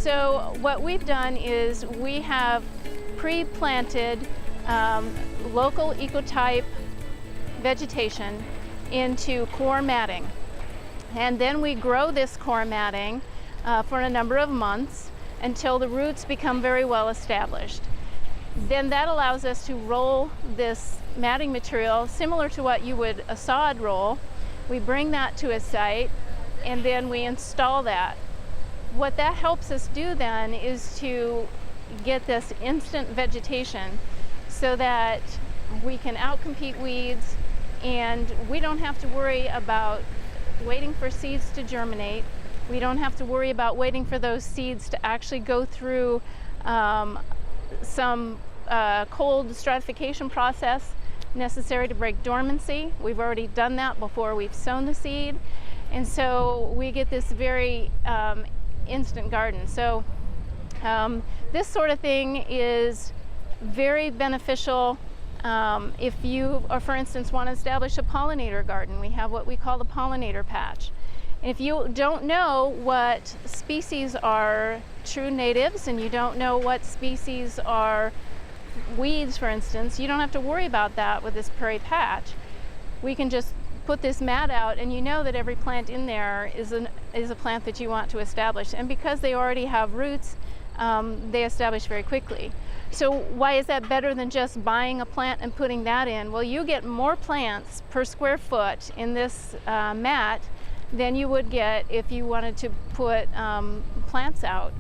So what we've done is we have pre-planted local ecotype vegetation into core matting. And then we grow this core matting for a number of months until the roots become very well established. Then that allows us to roll this matting material similar to what you would a sod roll. We bring that to a site and then we install that. What that helps us do then is to get this instant vegetation so that we can outcompete weeds, and we don't have to worry about waiting for seeds to germinate. We don't have to worry about waiting for those seeds to actually go through some cold stratification process necessary to break dormancy. We've already done that before we've sown the seed, and so we get this very instant garden. So this sort of thing is very beneficial if you, or for instance, want to establish a pollinator garden. We have what we call the pollinator patch. If you don't know what species are true natives and you don't know what species are weeds, for instance, you don't have to worry about that with this prairie patch. We can just put this mat out and you know that every plant in there is a plant that you want to establish. And because they already have roots, they establish very quickly. So why is that better than just buying a plant and putting that in? Well, you get more plants per square foot in this mat than you would get if you wanted to put plants out.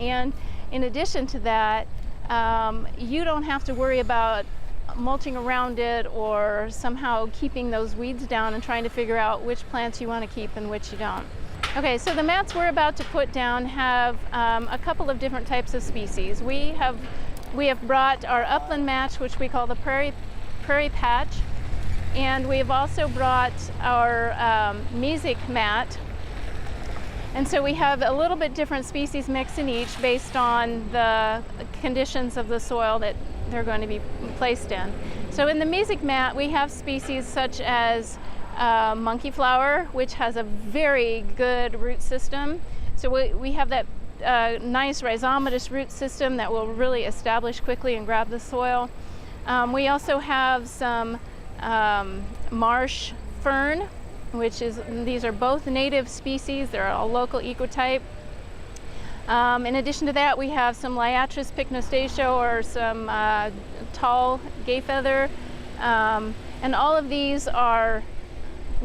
And in addition to that, you don't have to worry about mulching around it or somehow keeping those weeds down and trying to figure out which plants you want to keep and which you don't. Okay, so the mats we're about to put down have a couple of different types of species. We have brought our upland match, which we call the prairie patch, and we've also brought our mesic mat. And so we have a little bit different species mix in each based on the conditions of the soil that they're going to be placed in. So in the mesic mat, we have species such as monkey flower, which has a very good root system. So we have that nice rhizomatous root system that will really establish quickly and grab the soil. We also have some marsh fern, these are both native species. They're a local ecotype. In addition to that, we have some Liatris pycnostatio, or some tall gayfeather, and all of these are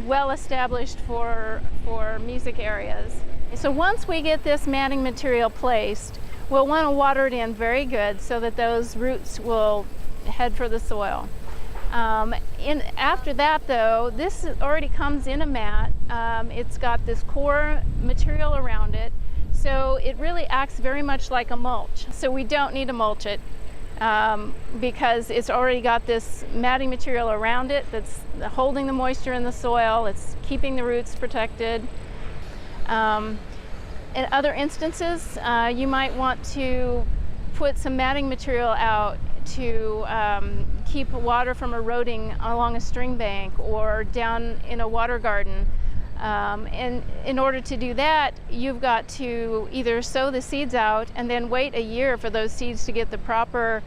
well established for mesic areas. So once we get this matting material placed, we'll want to water it in very good so that those roots will head for the soil. After that though, this already comes in a mat. It's got this core material around it, so it really acts very much like a mulch. So we don't need to mulch it because it's already got this matting material around it that's holding the moisture in the soil, it's keeping the roots protected. In other instances, you might want to put some matting material out to keep water from eroding along a string bank or down in a water garden. And in order to do that, you've got to either sow the seeds out and then wait a year for those seeds to get the proper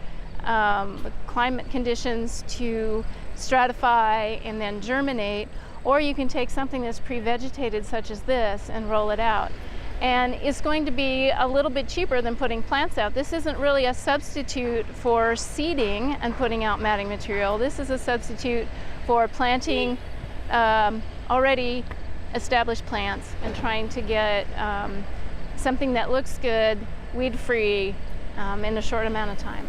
climate conditions to stratify and then germinate, or you can take something that's pre-vegetated such as this and roll it out. And it's going to be a little bit cheaper than putting plants out. This isn't really a substitute for seeding and putting out matting material. This is a substitute for planting already established plants and trying to get something that looks good, weed-free, in a short amount of time.